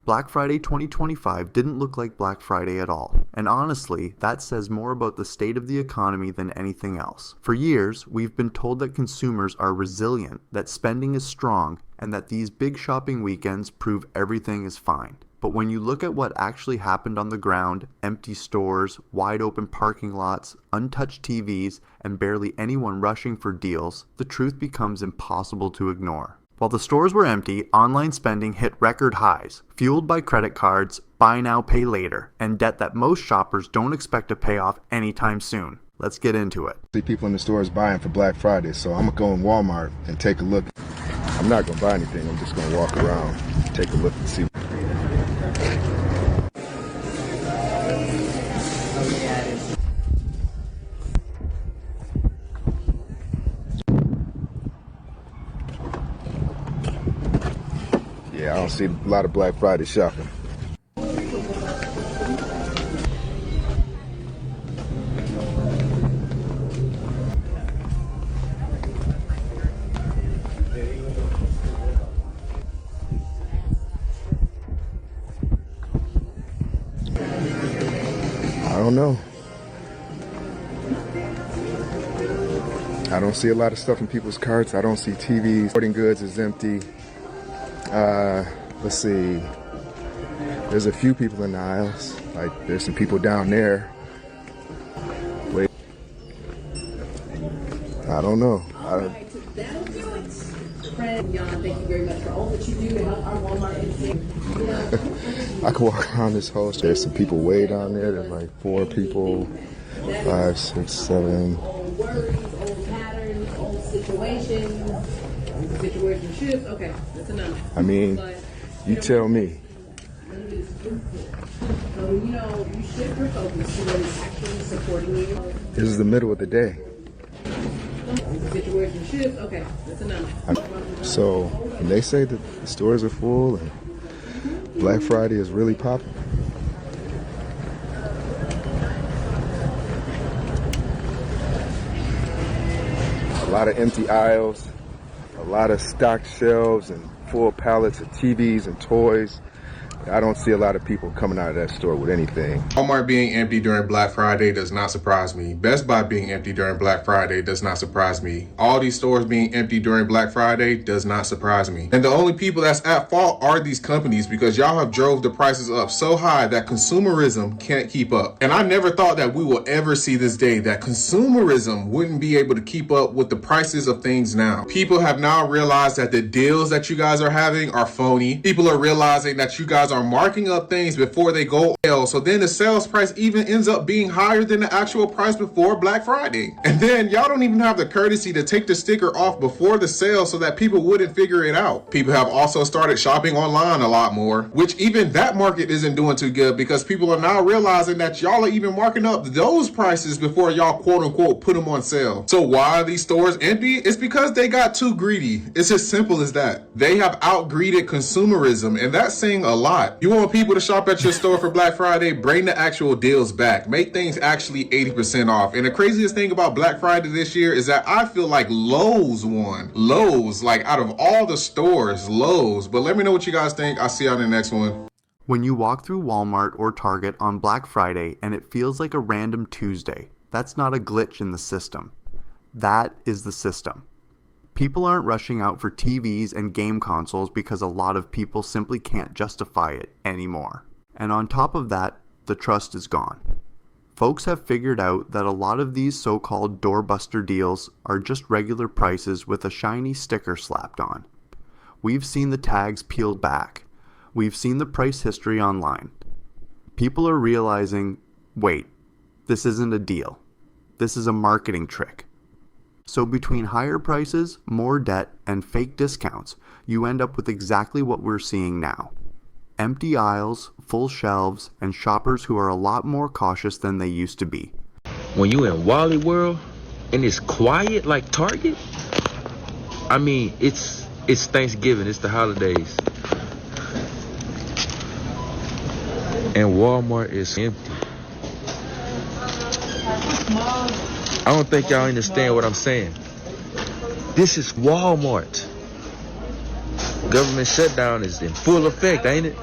Black Friday 2025 didn't look like Black Friday at all, and honestly, that says more about the state of the economy than anything else. For years, we've been told that consumers are resilient, that spending is strong, and that these big shopping weekends prove everything is fine. But when you look at what actually happened on the ground, empty stores, wide open parking lots, untouched TVs, and barely anyone rushing for deals, the truth becomes impossible to ignore. While the stores were empty, online spending hit record highs, fueled by credit cards, buy now, pay later, and debt that most shoppers don't expect to pay off anytime soon. Let's get into it. See people in the stores buying for Black Friday, so I'm gonna go in Walmart and take a look. I'm not gonna buy anything, I'm just gonna walk around, take a look and see. Yeah, I don't see a lot of Black Friday shopping. I don't know. I don't see a lot of stuff in people's carts. I don't see TVs. Sporting goods is empty. Let's see. There's a few people in the aisles. Like there's some people down there. Wait. I don't know. Thank you very much for all that you do to help our Walmart. I could walk around this whole street. There's some people way down there. There's like 4 people, 5, 6, 7. Old worries, old patterns, old situations. Situation shifts. Okay, that's enough. I mean, you tell me. So, you shift your focus to what is actually supporting you. This is the middle of the day. Situation shifts. Okay, that's enough. So when they say that the stores are full and Black Friday is really popping, a lot of empty aisles, a lot of stocked shelves and full pallets of TVs and toys. I don't see a lot of people coming out of that store with anything. Walmart being empty during Black Friday does not surprise me. Best Buy being empty during Black Friday does not surprise me. All these stores being empty during Black Friday does not surprise me. And the only people that's at fault are these companies, because y'all have drove the prices up so high that consumerism can't keep up. And I never thought that we will ever see this day that consumerism wouldn't be able to keep up with the prices of things now. People have now realized that the deals that you guys are having are phony. People are realizing that you guys are marking up things before they go sale, so then the sales price even ends up being higher than the actual price before Black Friday. And then y'all don't even have the courtesy to take the sticker off before the sale so that people wouldn't figure it out. People have also started shopping online a lot more, which even that market isn't doing too good, because people are now realizing that y'all are even marking up those prices before y'all quote unquote put them on sale. So why are these stores empty? It's because they got too greedy. It's as simple as that. They have outgreeded consumerism, and that's saying a lot. You want people to shop at your store for Black Friday? Bring the actual deals back. Make things actually 80% off. And the craziest thing about Black Friday this year is that I feel like Lowe's won. Lowe's, like out of all the stores, Lowe's. But let me know what you guys think. I'll see you on the next one. When you walk through Walmart or Target on Black Friday and it feels like a random Tuesday, that's not a glitch in the system. That is the system. People aren't rushing out for TVs and game consoles because a lot of people simply can't justify it anymore. And on top of that, the trust is gone. Folks have figured out that a lot of these so-called doorbuster deals are just regular prices with a shiny sticker slapped on. We've seen the tags peeled back. We've seen the price history online. People are realizing, wait, this isn't a deal. This is a marketing trick. So between higher prices, more debt, and fake discounts, you end up with exactly what we're seeing now. Empty aisles, full shelves, and shoppers who are a lot more cautious than they used to be. When you in Wally World and it's quiet like Target, I mean, it's Thanksgiving, it's the holidays. And Walmart is empty. I don't think y'all understand what I'm saying. This is Walmart. Government shutdown is in full effect, ain't it?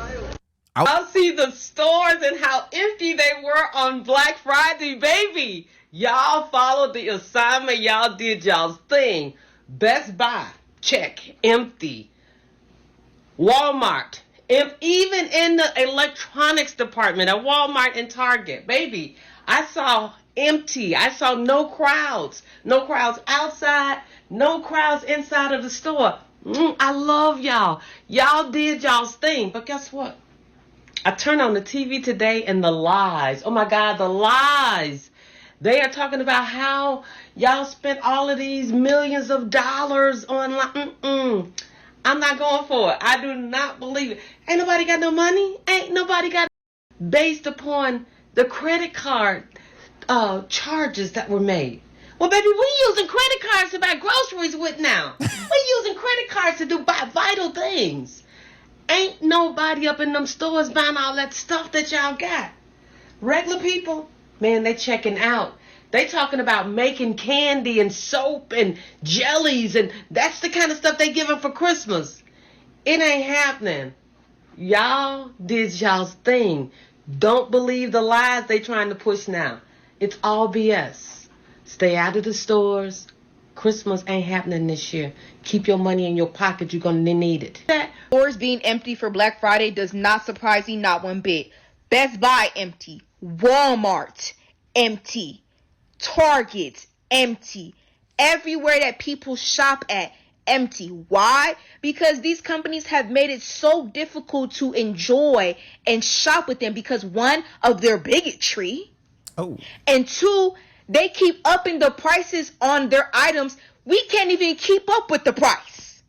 I'll see the stores and how empty they were on Black Friday, baby. Y'all followed the assignment. Y'all did y'all's thing. Best Buy, check, empty. Walmart, even in the electronics department at Walmart and Target, baby, I saw empty. I saw no crowds. No crowds outside, no crowds inside of the store. I love y'all. Y'all did y'all's thing. But guess what? I turned on the TV today and the lies. Oh my God, the lies. They are talking about how y'all spent all of these millions of dollars online. I'm not going for it. I do not believe it. Ain't nobody got no money. Ain't nobody got based upon the credit card charges that were made. Well, baby, we using credit cards to buy groceries with now. We using credit cards to buy vital things. Ain't nobody up in them stores buying all that stuff that y'all got. Regular people, man, they checking out. They talking about making candy and soap and jellies, and that's the kind of stuff they giving for Christmas. It ain't happening. Y'all did y'all's thing. Don't believe the lies they trying to push now. It's all BS. Stay out of the stores. Christmas ain't happening this year. Keep your money in your pocket. You're going to need it. Stores being empty for Black Friday does not surprise me, not one bit. Best Buy empty. Walmart empty. Target empty. Everywhere that people shop at empty. Why? Because these companies have made it so difficult to enjoy and shop with them because one, of their bigotry. Oh. And two, they keep upping the prices on their items. We can't even keep up with the price.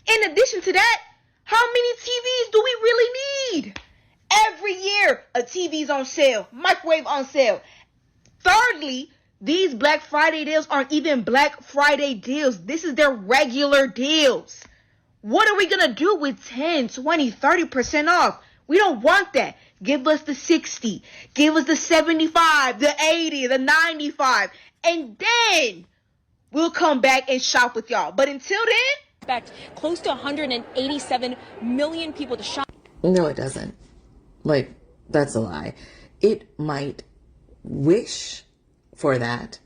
In addition to that, how many TVs do we really need? Every year, a TV's on sale, microwave on sale. Thirdly, these Black Friday deals aren't even Black Friday deals. This is their regular deals. What are we going to do with 10, 20, 30% off? We don't want that. Give us the 60. Give us the 75, the 80, the 95. And then we'll come back and shop with y'all. But until then, expect close to 187 million people to shop. No, it doesn't. Like, that's a lie. It might wish for that.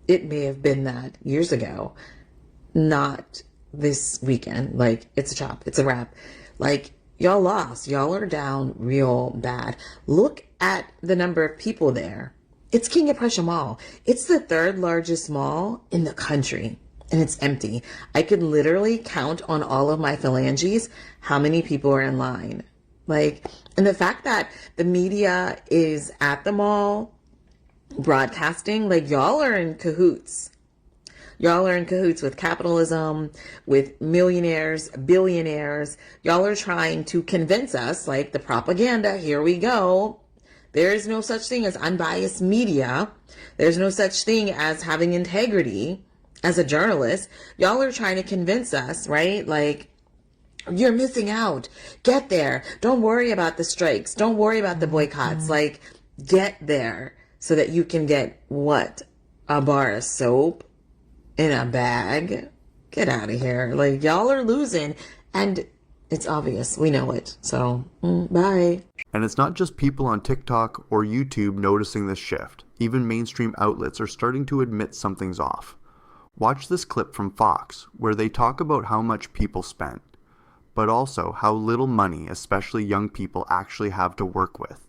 It may have been that years ago, not this weekend. Like, it's a chop, it's a wrap. Like, y'all lost. Y'all are down real bad. Look at the number of people there. It's King of Prussia Mall. It's the third largest mall in the country, and it's empty. I could literally count on all of my phalanges how many people are in line. Like, and the fact that the media is at the mall broadcasting, like, y'all are in cahoots. Y'all are in cahoots with capitalism, with millionaires, billionaires. Y'all are trying to convince us, like the propaganda, here we go. There is no such thing as unbiased media. There's no such thing as having integrity as a journalist. Y'all are trying to convince us, right? Like, you're missing out. Get there. Don't worry about the strikes. Don't worry about the boycotts. Like, get there so that you can get what? A bar of soap in a bag? Get out of here. Like, y'all are losing, and it's obvious. We know it. So, bye. And it's not just people on TikTok or YouTube noticing this shift. Even mainstream outlets are starting to admit something's off. Watch this clip from Fox, where they talk about how much people spent, but also how little money, especially young people, actually have to work with.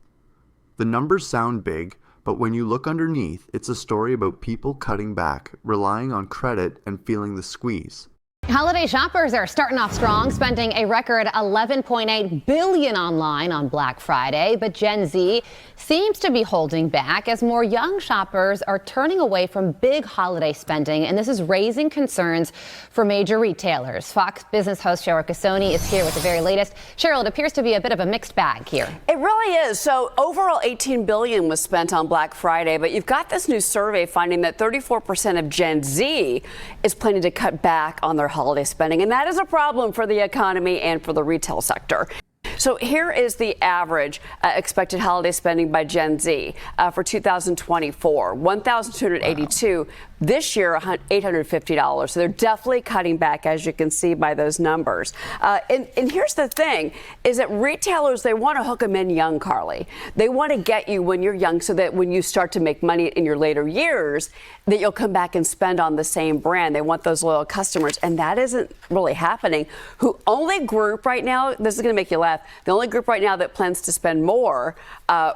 The numbers sound big, but when you look underneath, it's a story about people cutting back, relying on credit, and feeling the squeeze. Holiday shoppers are starting off strong, spending a record $11.8 billion online on Black Friday. But Gen Z seems to be holding back as more young shoppers are turning away from big holiday spending, and this is raising concerns for major retailers. Fox Business host Cheryl Casoni is here with the very latest. Cheryl, it appears to be a bit of a mixed bag here. It really is. So overall, $18 billion was spent on Black Friday, but you've got this new survey finding that 34% of Gen Z is planning to cut back on their holiday spending, and that is a problem for the economy and for the retail sector. So here is the average expected holiday spending by Gen Z for 2024, $1,282 This year, $850. So they're definitely cutting back, as you can see by those numbers. And here's the thing, is that retailers, they want to hook them in young, Carly. They want to get you when you're young so that when you start to make money in your later years, that you'll come back and spend on the same brand. They want those loyal customers, and that isn't really happening. Who only group right now, this is going to make you laugh, the only group right now that plans to spend more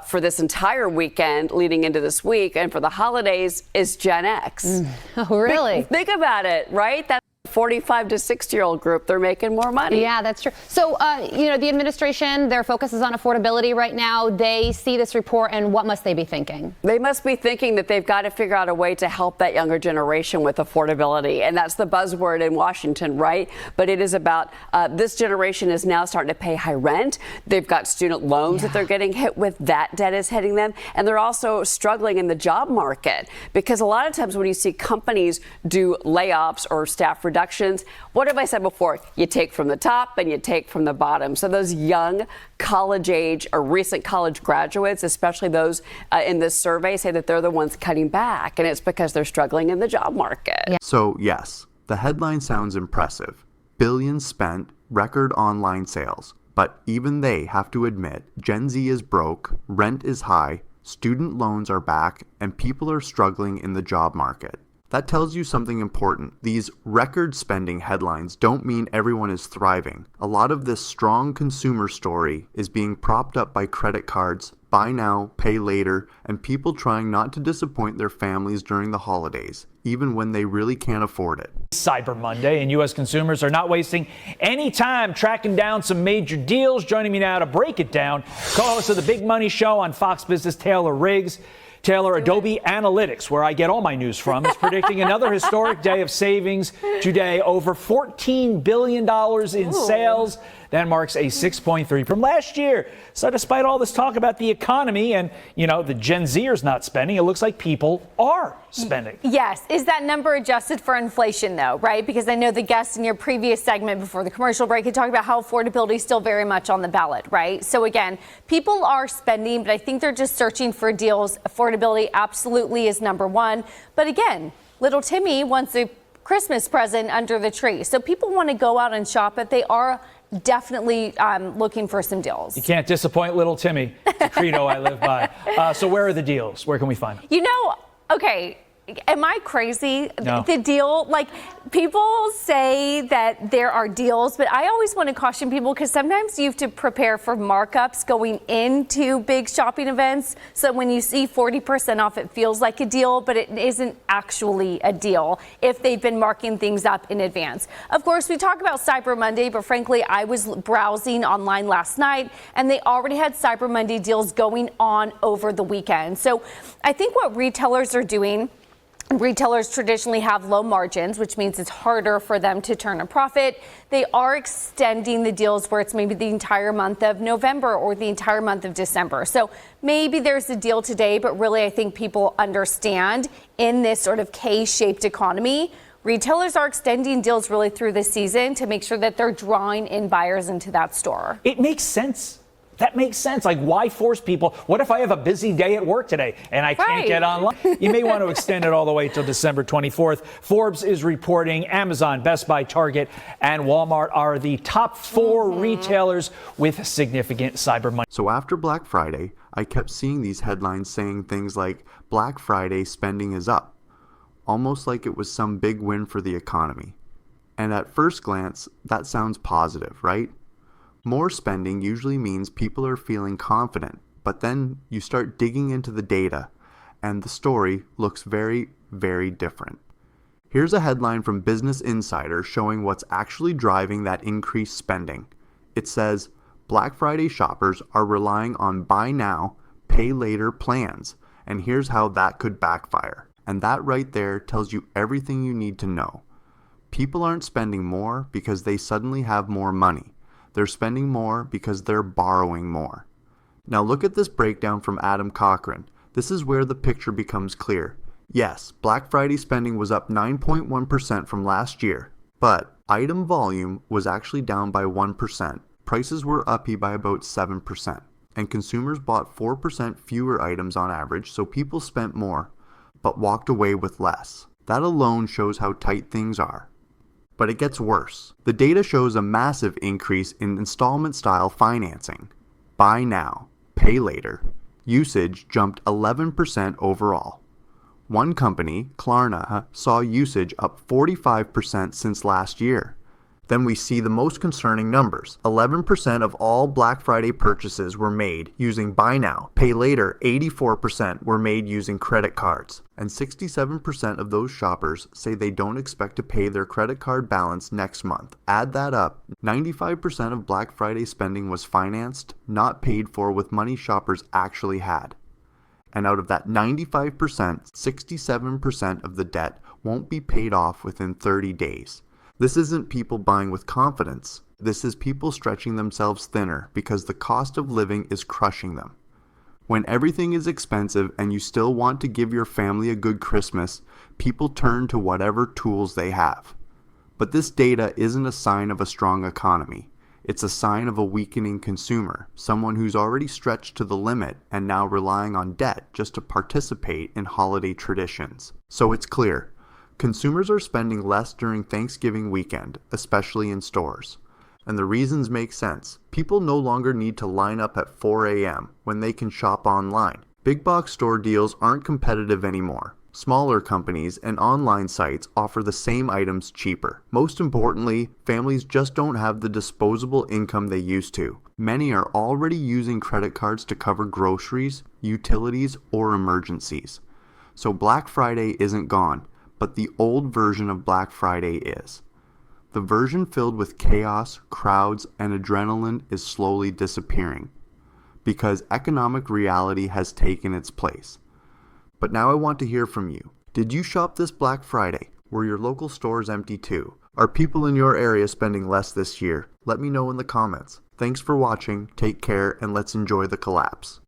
for this entire weekend leading into this week and for the holidays is Gen X. Oh, really? Think about it, right? That 45 to 60-year-old group, they're making more money. Yeah, that's true. So, the administration, their focus is on affordability right now. They see this report, and what must they be thinking? They must be thinking that they've got to figure out a way to help that younger generation with affordability. And that's the buzzword in Washington, right? But it is about this generation is now starting to pay high rent. They've got student loans that they're getting hit with. That debt is hitting them. And they're also struggling in the job market because a lot of times when you see companies do layoffs or staff reductions, what have I said before? You take from the top and you take from the bottom. So those young college age or recent college graduates, especially those in this survey, say that they're the ones cutting back, and it's because they're struggling in the job market. Yeah. So yes, the headline sounds impressive. Billions spent, record online sales. But even they have to admit Gen Z is broke, rent is high, student loans are back, and people are struggling in the job market. That tells you something important. These record spending headlines don't mean everyone is thriving. A lot of this strong consumer story is being propped up by credit cards, buy now, pay later, and people trying not to disappoint their families during the holidays, even when they really can't afford it. Cyber Monday, and U.S. consumers are not wasting any time tracking down some major deals. Joining me now to break it down, co-host of the Big Money Show on Fox Business, Taylor Riggs. Taylor, Adobe Analytics, where I get all my news from, is predicting another historic day of savings today, over $14 billion in sales. That marks a 6.3 from last year. So despite all this talk about the economy and, the Gen Zers not spending, it looks like people are spending. Yes. Is that number adjusted for inflation, though, right? Because I know the guest in your previous segment before the commercial break had talked about how affordability is still very much on the ballot, right? So again, people are spending, but I think they're just searching for deals. Affordability absolutely is number one. But again, little Timmy wants a Christmas present under the tree. So people want to go out and shop, but they are definitely looking for some deals. You can't disappoint little Timmy. It's a credo I live by. So where are the deals? Where can we find them? Okay, am I crazy? No. The deal, people say that there are deals, but I always want to caution people because sometimes you have to prepare for markups going into big shopping events. So when you see 40% off, it feels like a deal, but it isn't actually a deal if they've been marking things up in advance. Of course, we talk about Cyber Monday, but frankly, I was browsing online last night and they already had Cyber Monday deals going on over the weekend. So I think what retailers are doing, retailers traditionally have low margins, which means it's harder for them to turn a profit. They are extending the deals where it's maybe the entire month of November or the entire month of December. So maybe there's a deal today, but really I think people understand in this sort of K-shaped economy, retailers are extending deals really through the season to make sure that they're drawing in buyers into that store. It makes sense. That makes sense. Why force people? What if I have a busy day at work today and I can't get online? You may want to extend it all the way till December 24th. Forbes is reporting Amazon, Best Buy, Target, and Walmart are the top four retailers with significant cyber money. So after Black Friday, I kept seeing these headlines saying things like Black Friday spending is up, almost like it was some big win for the economy. And at first glance, that sounds positive, right? More spending usually means people are feeling confident, but then you start digging into the data, and the story looks very, very different. Here's a headline from Business Insider showing what's actually driving that increased spending. It says, Black Friday shoppers are relying on buy now, pay later plans, and here's how that could backfire. And that right there tells you everything you need to know. People aren't spending more because they suddenly have more money. They're spending more because they're borrowing more. Now look at this breakdown from Adam Cochran. This is where the picture becomes clear. Yes, Black Friday spending was up 9.1% from last year, but item volume was actually down by 1%. Prices were uppy by about 7%, and consumers bought 4% fewer items on average, so people spent more, but walked away with less. That alone shows how tight things are. But it gets worse. The data shows a massive increase in installment-style financing. Buy now, pay later. Usage jumped 11% overall. One company, Klarna, saw usage up 45% since last year. Then we see the most concerning numbers. 11% of all Black Friday purchases were made using buy now, pay later. 84% were made using credit cards. And 67% of those shoppers say they don't expect to pay their credit card balance next month. Add that up, 95% of Black Friday spending was financed, not paid for with money shoppers actually had. And out of that 95%, 67% of the debt won't be paid off within 30 days. This isn't people buying with confidence. This is people stretching themselves thinner because the cost of living is crushing them. When everything is expensive and you still want to give your family a good Christmas, people turn to whatever tools they have. But this data isn't a sign of a strong economy. It's a sign of a weakening consumer, someone who's already stretched to the limit and now relying on debt just to participate in holiday traditions. So it's clear. Consumers are spending less during Thanksgiving weekend, especially in stores. And the reasons make sense. People no longer need to line up at 4 a.m. when they can shop online. Big box store deals aren't competitive anymore. Smaller companies and online sites offer the same items cheaper. Most importantly, families just don't have the disposable income they used to. Many are already using credit cards to cover groceries, utilities, or emergencies. So Black Friday isn't gone, but the old version of Black Friday is. The version filled with chaos, crowds, and adrenaline is slowly disappearing because economic reality has taken its place. But now I want to hear from you. Did you shop this Black Friday? Were your local stores empty too? Are people in your area spending less this year? Let me know in the comments. Thanks for watching, take care, and let's enjoy the collapse.